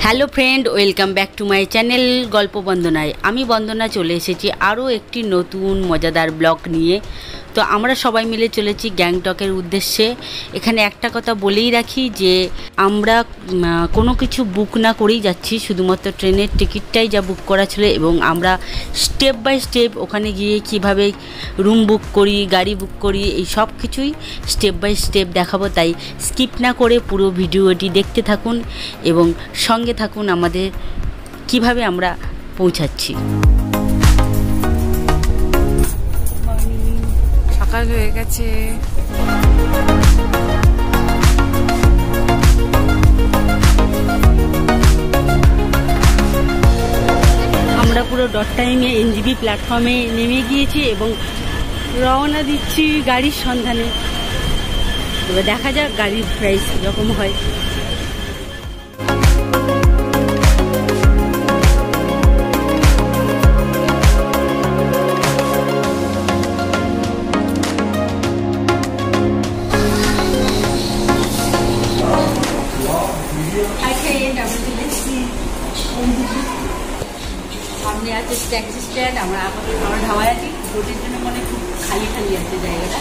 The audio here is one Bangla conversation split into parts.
Hello friend, welcome back to my channel গল্প বন্দনায়। আমি বন্দনা চলে এসেছি আরও একটি নতুন মজাদার ব্লগ নিয়ে। তো আমরা সবাই মিলে চলেছি গ্যাংটকের উদ্দেশ্যে। এখানে একটা কথা বলেই রাখি যে আমরা কোনো কিছু বুক না করেই যাচ্ছি, শুধুমাত্র ট্রেনের টিকিটটাই যা বুক করা ছিল, এবং আমরা স্টেপ বাই স্টেপ ওখানে গিয়ে কিভাবে রুম বুক করি, গাড়ি বুক করি, এই সব কিছুই স্টেপ বাই স্টেপ দেখাবো। তাই স্কিপ না করে পুরো ভিডিওটি দেখতে থাকুন এবং সঙ্গে থাকুন আমাদের কিভাবে আমরা পৌঁছাচ্ছি। সকাল হয়ে গেছে। আমরা পুরো ডট টাইমে এনজিবি প্ল্যাটফর্মে নেমে গিয়েছি এবং রওনা দিচ্ছি গাড়ির সন্ধানে। এবার দেখা যাক গাড়ির প্রাইস কীরকম হয়। সামনে আছে ট্যাক্সি স্ট্যান্ড। আমরা খাবার ধাওয়ায় আছি, রোডের জন্য মনে খুব খালি খালি আছে জায়গাটা।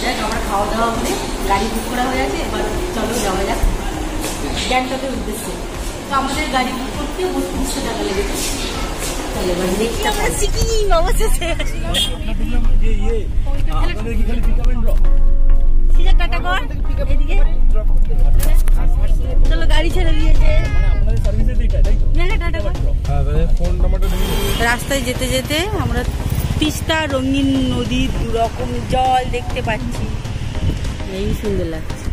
দেখ আমরা খাওয়া দাওয়া করে গাড়ি বুক করা হয়ে আছে। এবার চলো যাওয়া যাক গ্যাংটকের উদ্দেশ্যে। তো আমাদের গাড়ি বুক করতে 3200 টাকা লেগেছে। তাহলে এবার দেখতে আমরা সিকিম অবশেষে টাটা কর এদিকে। চলো গাড়ি ছেড়ে দিয়েছে। রাস্তায় যেতে যেতে আমরা তিস্তা রঙিন নদীর দুরকম জল দেখতে পাচ্ছি। এই সুন্দর লাগছে,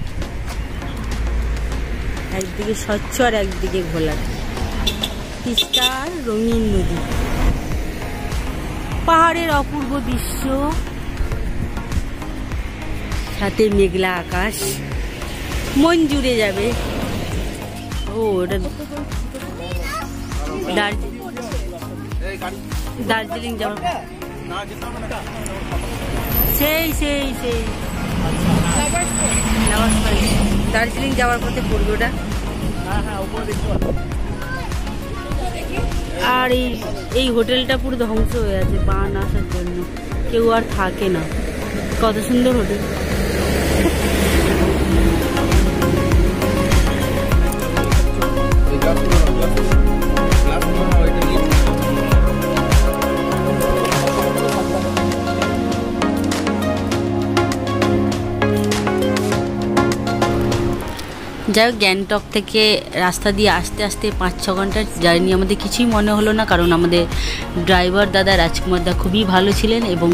একদিকে স্বচ্ছ আর একদিকে ঘোলা। তিস্তা রঙিন নদী, পাহাড়ের অপূর্ব দৃশ্য, সাথে মেঘলা আকাশ, মন জুড়ে যাবে। ও ওটা দার্জিলিং যাওয়ার সেই সেই সেই দার্জিলিং যাওয়ার পথে পড়বে ওটা। আর এই হোটেলটা পুরো ধ্বংস হয়ে আছে বান আসার জন্য, কেউ আর থাকে না। কত সুন্দর হোটেল। যাই হোক, গ্যাংটক থেকে রাস্তা দিয়ে আসতে আসতে 5-6 ঘন্টার জার্নি আমাদের কিছুই মনে হলো না, কারণ আমাদের ড্রাইভার দাদা রাজকুমার দা খুবই ভালো ছিলেন এবং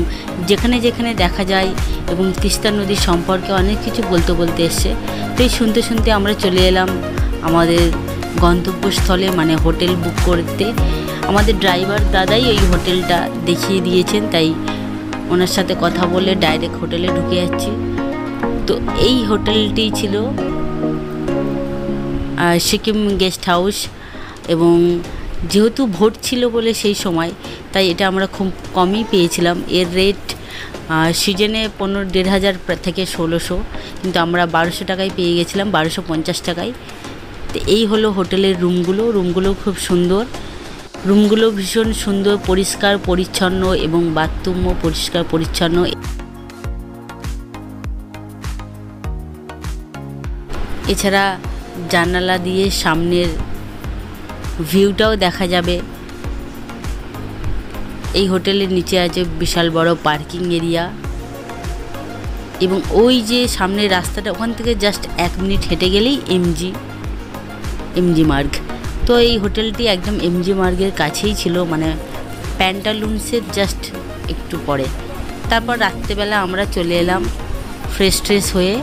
যেখানে যেখানে দেখা যায় এবং তিস্তা নদীর সম্পর্কে অনেক কিছু বলতে বলতে এসছে। তো এই শুনতে শুনতে আমরা চলে এলাম আমাদের গন্তব্যস্থলে, মানে হোটেল বুক করতে। আমাদের ড্রাইভার দাদাই ওই হোটেলটা দেখিয়ে দিয়েছেন, তাই ওনার সাথে কথা বলে ডাইরেক্ট হোটেলে ঢুকে যাচ্ছি। তো এই হোটেলটি ছিল সিকিম গেস্ট হাউস, এবং যেহেতু ভোট ছিল বলে সেই সময়, তাই এটা আমরা খুব কমই পেয়েছিলাম। এর রেট সিজনে 15,500 থেকে 1600, কিন্তু আমরা 1200 টাকায় পেয়ে গেছিলাম, 1250 টাকায়। তো এই হলো হোটেলের রুমগুলো খুব সুন্দর। রুমগুলো ভীষণ সুন্দর, পরিষ্কার পরিচ্ছন্ন, এবং বাথরুমও পরিষ্কার পরিচ্ছন্ন। এছাড়া জানালা দিয়ে সামনের ভিউটাও দেখা যাবে। এই হোটেলের নিচে আছে বিশাল বড় পার্কিং এরিয়া, এবং ওই যে সামনের রাস্তাটা, ওখান থেকে জাস্ট 1 মিনিট হেঁটে গেলেই এমজি মার্গ। তো এই হোটেলটি একদম এমজি মার্গের কাছেই ছিল, মানে প্যান্টালুন্সের জাস্ট একটু পরে। তারপর রাত্রেবেলা আমরা চলে এলাম ফ্রেশ হয়ে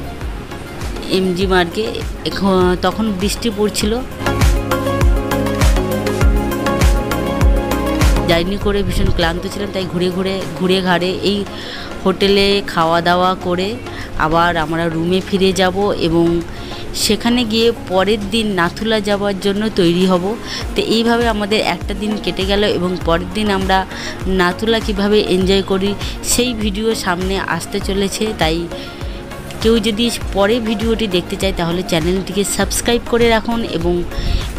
এমজি মার্গে। তখন বৃষ্টি পড়ছিল। জার্নি করে ভীষণ ক্লান্ত ছিলাম, তাই ঘুরে ঘাড়ে এই হোটেলে খাওয়া দাওয়া করে আবার আমরা রুমে ফিরে যাব এবং সেখানে গিয়ে পরের দিন নাথুলা যাওয়ার জন্য তৈরি হব। তো এইভাবে আমাদের একটা দিন কেটে গেল, এবং পরের দিন আমরা নাথুলা কিভাবে এনজয় করি সেই ভিডিও সামনে আসতে চলেছে। তাই কেউ যদি পরে ভিডিওটি দেখতে চায় তাহলে চ্যানেলটিকে সাবস্ক্রাইব করে রাখুন এবং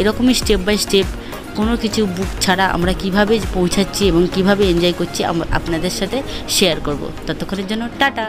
এরকমই স্টেপ বাই স্টেপ কোনো কিছু বুক ছাড়া আমরা কিভাবে পৌঁছাচ্ছি এবং কিভাবে এনজয় করছি আপনাদের সাথে শেয়ার করব। ততক্ষণের জন্য টাটা।